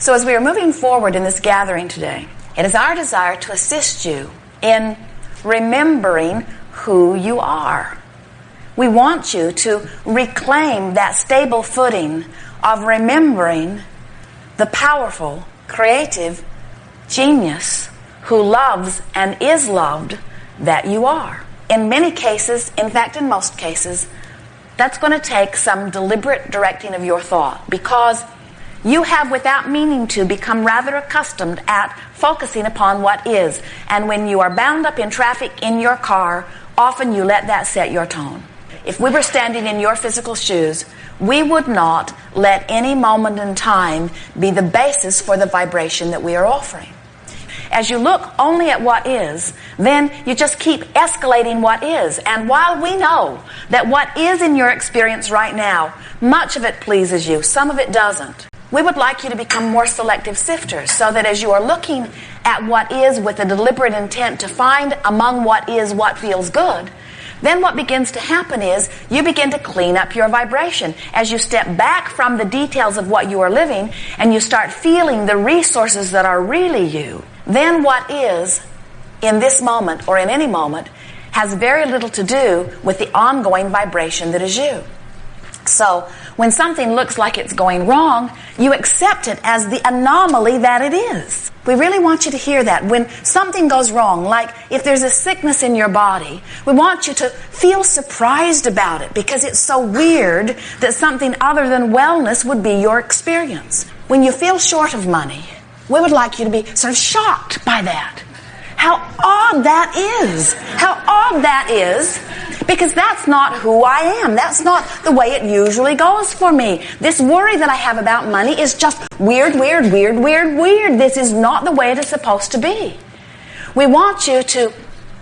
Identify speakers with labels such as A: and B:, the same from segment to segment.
A: So as we are moving forward in this gathering today, it is our desire to assist you in remembering who you are. We want you to reclaim that stable footing of remembering the powerful, creative genius who loves and is loved that you are. In many cases, in fact in most cases, that's going to take some deliberate directing of your thought, because you have, without meaning to, become rather accustomed at focusing upon what is. And when you are bound up in traffic in your car, often you let that set your tone. If we were standing in your physical shoes, we would not let any moment in time be the basis for the vibration that we are offering. As you look only at what is, then you just keep escalating what is. And while we know that what is in your experience right now, much of it pleases you, some of it doesn't, we would like you to become more selective sifters, so that as you are looking at what is with a deliberate intent to find among what is what feels good, then what begins to happen is you begin to clean up your vibration. As you step back from the details of what you are living and you start feeling the resources that are really you, then what is in this moment or in any moment has very little to do with the ongoing vibration that is you. So when something looks like it's going wrong, you accept it as the anomaly that it is. We really want you to hear that. When something goes wrong, like if there's a sickness in your body, we want you to feel surprised about it, because it's so weird that something other than wellness would be your experience. When you feel short of money, we would like you to be sort of shocked by that. How odd that is. How odd that is, because that's not who I am. That's not the way it usually goes for me. This worry that I have about money is just weird, weird, weird, weird, weird. This is not the way it is supposed to be. We want you to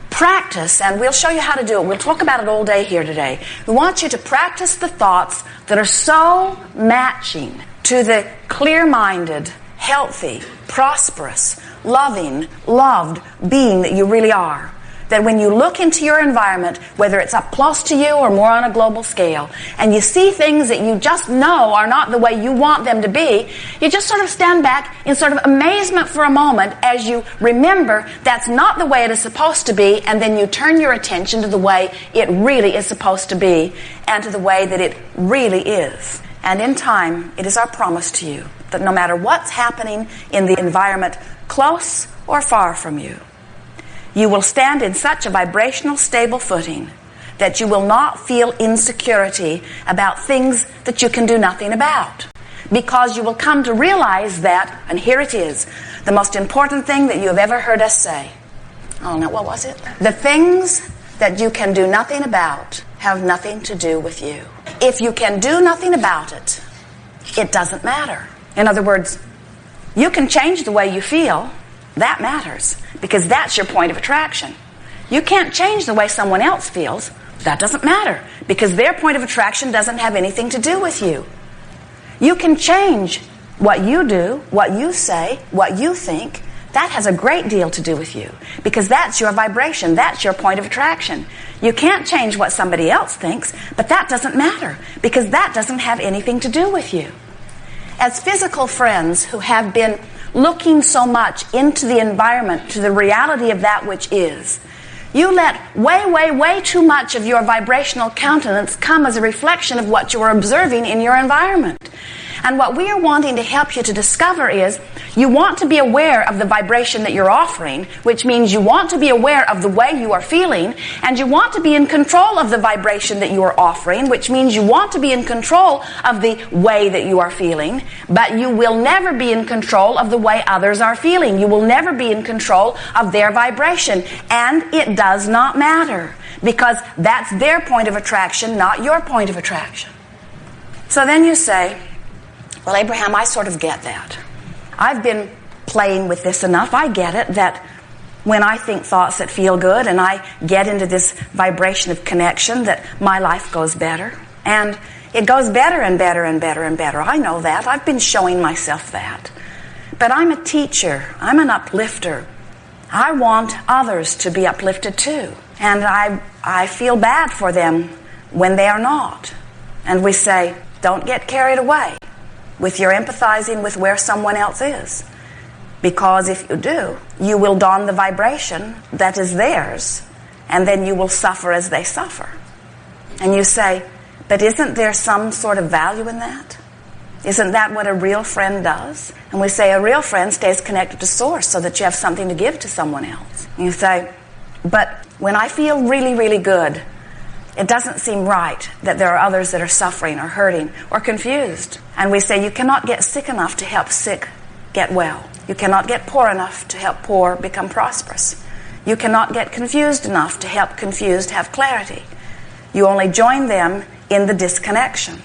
A: practice, and we'll show you how to do it. We'll talk about it all day here today. We want you to practice the thoughts that are so matching to the clear-minded, healthy, prosperous, loving, loved being that you really are. That when you look into your environment, whether it's up close to you or more on a global scale, and you see things that you just know are not the way you want them to be, you just sort of stand back in sort of amazement for a moment as you remember that's not the way it is supposed to be, and then you turn your attention to the way it really is supposed to be, and to the way that it really is. And in time, it is our promise to you that no matter what's happening in the environment, close or far from you, you will stand in such a vibrational, stable footing that you will not feel insecurity about things that you can do nothing about. Because you will come to realize that, and here it is, the most important thing that you have ever heard us say. Oh no, what was it? The things that you can do nothing about have nothing to do with you. If you can do nothing about it, it doesn't matter. In other words, you can change the way you feel. That matters, because that's your point of attraction. You can't change the way someone else feels. That doesn't matter, because their point of attraction doesn't have anything to do with you. You can change what you do, what you say, what you think. That has a great deal to do with you, because that's your vibration. That's your point of attraction. You can't change what somebody else thinks, but that doesn't matter, because that doesn't have anything to do with you. As physical friends who have been looking so much into the environment, to the reality of that which is, you let way, way, way too much of your vibrational countenance come as a reflection of what you are observing in your environment. And what we are wanting to help you to discover is you want to be aware of the vibration that you're offering, which means you want to be aware of the way you are feeling, and you want to be in control of the vibration that you are offering, which means you want to be in control of the way that you are feeling, but you will never be in control of the way others are feeling. You will never be in control of their vibration, and it does not matter, because that's their point of attraction, not your point of attraction. So then you say, well, Abraham, I sort of get that. I've been playing with this enough. I get it that when I think thoughts that feel good and I get into this vibration of connection, that my life goes better. And it goes better and better and better and better. I know that. I've been showing myself that. But I'm a teacher. I'm an uplifter. I want others to be uplifted too. And I feel bad for them when they are not. And we say, don't get carried away. with your empathizing with where someone else is. Because if you do, you will don the vibration that is theirs, and then you will suffer as they suffer. And you say, but isn't there some sort of value in that? Isn't that what a real friend does? And we say a real friend stays connected to source so that you have something to give to someone else. And you say, but when I feel really, really good, it doesn't seem right that there are others that are suffering or hurting or confused. And we say you cannot get sick enough to help sick get well. You cannot get poor enough to help poor become prosperous. You cannot get confused enough to help confused have clarity. You only join them in the disconnection.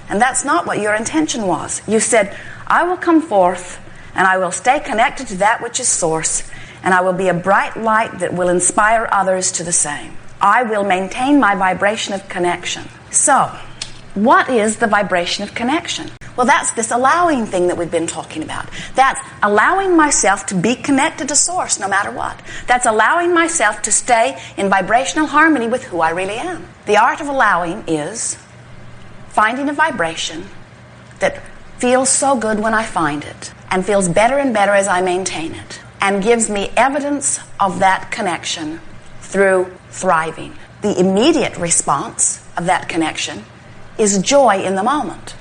A: And that's not what your intention was. You said, I will come forth and I will stay connected to that which is source, and I will be a bright light that will inspire others to the same. I will maintain my vibration of connection. So, what is the vibration of connection? Well, that's this allowing thing that we've been talking about. That's allowing myself to be connected to source no matter what. That's allowing myself to stay in vibrational harmony with who I really am. The art of allowing is finding a vibration that feels so good when I find it, and feels better and better as I maintain it, and gives me evidence of that connection through thriving. The immediate response of that connection is joy in the moment.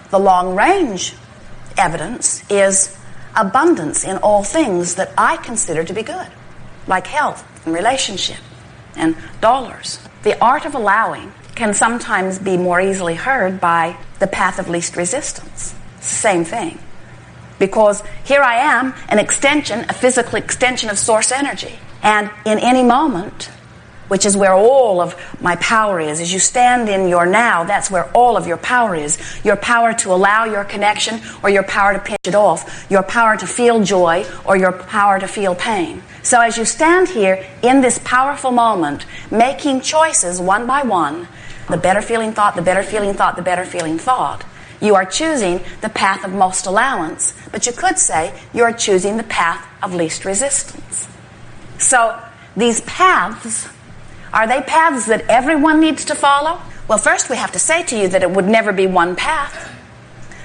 A: The long-range evidence is abundance in all things that I consider to be good, like health and relationship and dollars. The art of allowing can sometimes be more easily heard by the path of least resistance. Same thing. Because here I am, an extension, a physical extension of source energy. And in any moment, which is where all of my power is. As you stand in your now, that's where all of your power is. Your power to allow your connection, or your power to pinch it off. Your power to feel joy, or your power to feel pain. So as you stand here in this powerful moment, making choices one by one, the better feeling thought, the better feeling thought, the better feeling thought, you are choosing the path of most allowance. But you could say you are choosing the path of least resistance. So these paths, are they paths that everyone needs to follow? Well, first we have to say to you that it would never be one path.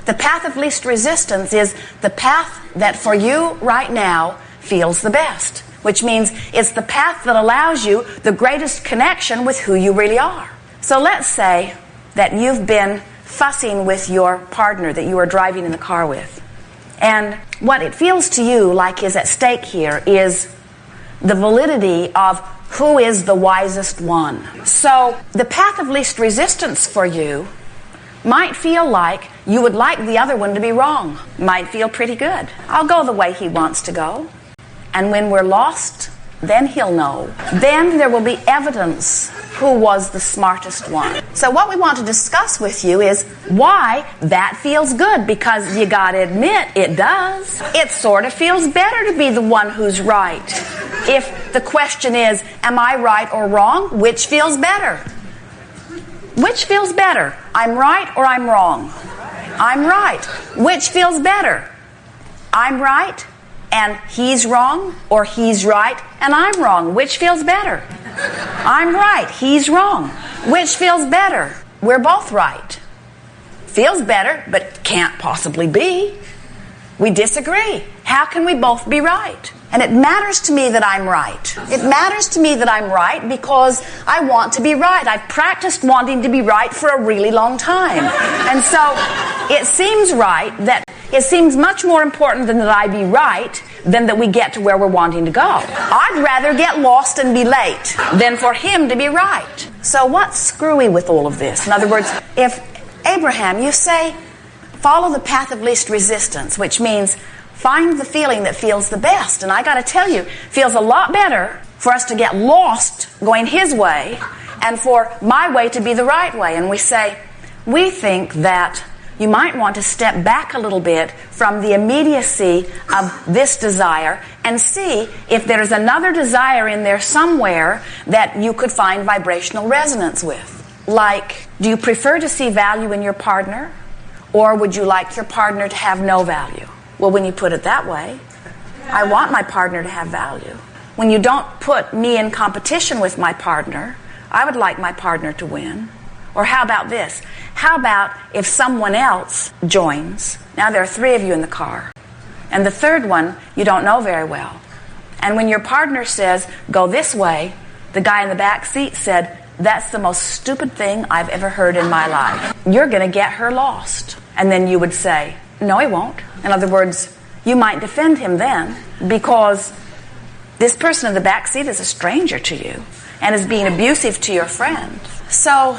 A: The path of least resistance is the path that for you right now feels the best, which means it's the path that allows you the greatest connection with who you really are. So let's say that you've been fussing with your partner that you are driving in the car with. And what it feels to you like is at stake here is the validity of who is the wisest one. So the path of least resistance for you might feel like you would like the other one to be wrong. Might feel pretty good. I'll go the way he wants to go. And when we're lost, then he'll know. Then there will be evidence who was the smartest one. So what we want to discuss with you is why that feels good, because you gotta admit it does. It sort of feels better to be the one who's right. If the question is, am I right or wrong, which feels better? Which feels better? I'm right or I'm wrong? I'm right. Which feels better? I'm right and he's wrong, or he's right and I'm wrong? Which feels better? I'm right, he's wrong. Which feels better? We're both right. Feels better, but can't possibly be. We disagree. How can we both be right? And it matters to me that I'm right. It matters to me that I'm right because I want to be right. I've practiced wanting to be right for a really long time. And so it seems right that it seems much more important than that I be right than that we get to where we're wanting to go. I'd rather get lost and be late than for him to be right. So what's screwy with all of this? In other words, if Abraham, you say, follow the path of least resistance, which means find the feeling that feels the best. And I got to tell you, it feels a lot better for us to get lost going his way and for my way to be the right way. And we say, we think that you might want to step back a little bit from the immediacy of this desire and see if there's another desire in there somewhere that you could find vibrational resonance with. Like, do you prefer to see value in your partner, or would you like your partner to have no value? Well, when you put it that way, I want my partner to have value. When you don't put me in competition with my partner, I would like my partner to win. Or how about this? How about if someone else joins? Now there are 3 of you in the car, and the third one you don't know very well. And when your partner says, go this way, the guy in the back seat said, that's the most stupid thing I've ever heard in my life. You're going to get her lost. And then you would say, no, he won't. In other words, you might defend him then because this person in the back seat is a stranger to you and is being abusive to your friend. So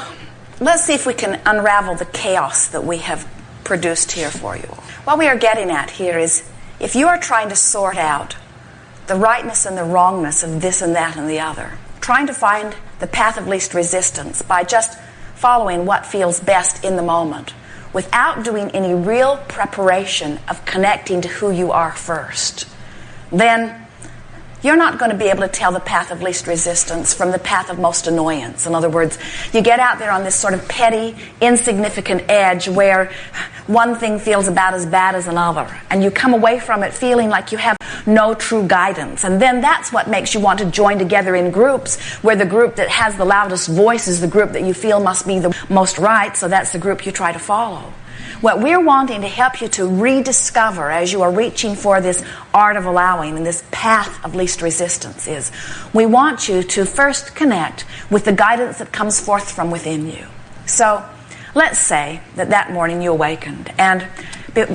A: let's see if we can unravel the chaos that we have produced here for you. What we are getting at here is if you are trying to sort out the rightness and the wrongness of this and that and the other, trying to find the path of least resistance by just following what feels best in the moment without doing any real preparation of connecting to who you are first, then you're not going to be able to tell the path of least resistance from the path of most annoyance. In other words, you get out there on this sort of petty, insignificant edge where one thing feels about as bad as another, and you come away from it feeling like you have no true guidance. And then that's what makes you want to join together in groups, where the group that has the loudest voice is the group that you feel must be the most right, so that's the group you try to follow. What we're wanting to help you to rediscover as you are reaching for this art of allowing and this path of least resistance is, we want you to first connect with the guidance that comes forth from within you. So let's say that morning you awakened, and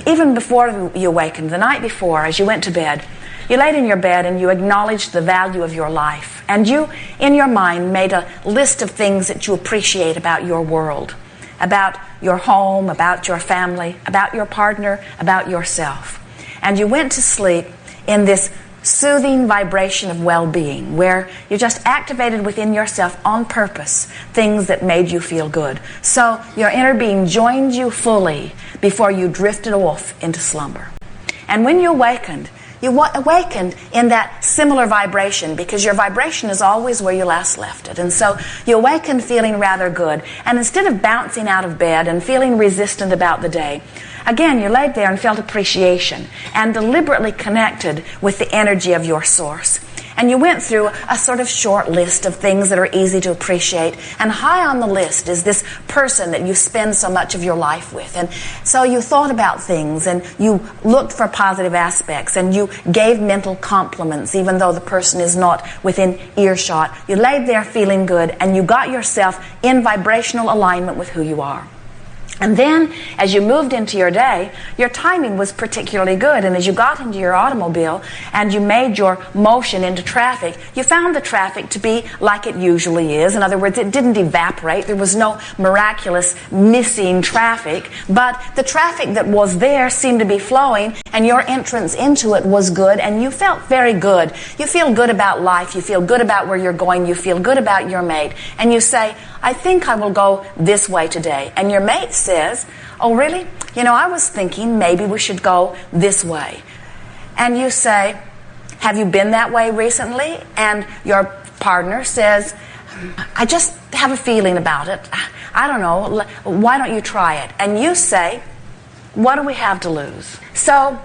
A: even before you awakened, the night before, as you went to bed, you laid in your bed and you acknowledged the value of your life, and you, in your mind, made a list of things that you appreciate about your world, about your home, about your family, about your partner, about yourself. And you went to sleep in this soothing vibration of well-being, where you just activated within yourself on purpose things that made you feel good. So your inner being joined you fully before you drifted off into slumber. And when you awakened in that similar vibration, because your vibration is always where you last left it. And so you awakened feeling rather good. And instead of bouncing out of bed and feeling resistant about the day, again, you laid there and felt appreciation and deliberately connected with the energy of your source. And you went through a sort of short list of things that are easy to appreciate. And high on the list is this person that you spend so much of your life with. And so you thought about things and you looked for positive aspects and you gave mental compliments even though the person is not within earshot. You laid there feeling good and you got yourself in vibrational alignment with who you are. And then, as you moved into your day, your timing was particularly good. And as you got into your automobile and you made your motion into traffic, you found the traffic to be like it usually is. In other words, it didn't evaporate. There was no miraculous missing traffic. But the traffic that was there seemed to be flowing, and your entrance into it was good, and you felt very good. You feel good about life. You feel good about where you're going. You feel good about your mate. And you say, I think I will go this way today. And your mate says, oh, really? You know, I was thinking maybe we should go this way. And you say, have you been that way recently? And your partner says, I just have a feeling about it. I don't know. Why don't you try it? And you say, what do we have to lose? So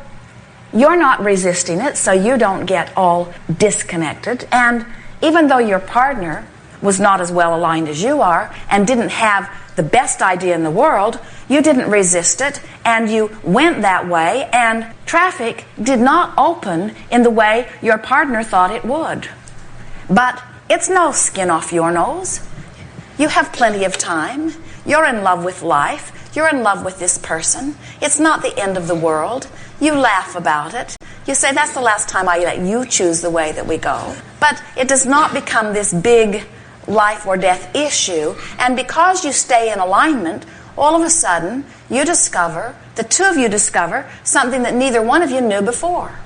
A: you're not resisting it, so you don't get all disconnected. And even though your partner was not as well aligned as you are and didn't have the best idea in the world, you didn't resist it, and you went that way, and traffic did not open in the way your partner thought it would. But it's no skin off your nose. You have plenty of time. You're in love with life. You're in love with this person. It's not the end of the world. You laugh about it. You say, that's the last time I let you choose the way that we go. But it does not become this big life or death issue, and because you stay in alignment, all of a sudden you discover, the two of you discover, something that neither one of you knew before.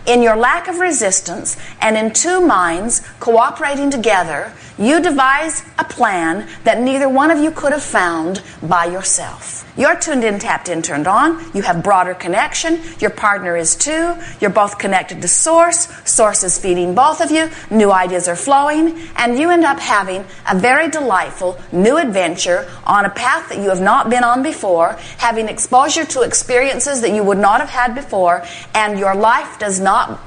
A: In your lack of resistance and in two minds cooperating together, you devise a plan that neither one of you could have found by yourself. You're tuned in, tapped in, turned on. You have broader connection. Your partner is too. You're both connected to Source. Source is feeding both of you. New ideas are flowing. And you end up having a very delightful new adventure on a path that you have not been on before, having exposure to experiences that you would not have had before, and your life does not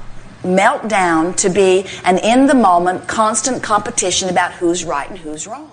A: melt down to be an in-the-moment constant competition about who's right and who's wrong.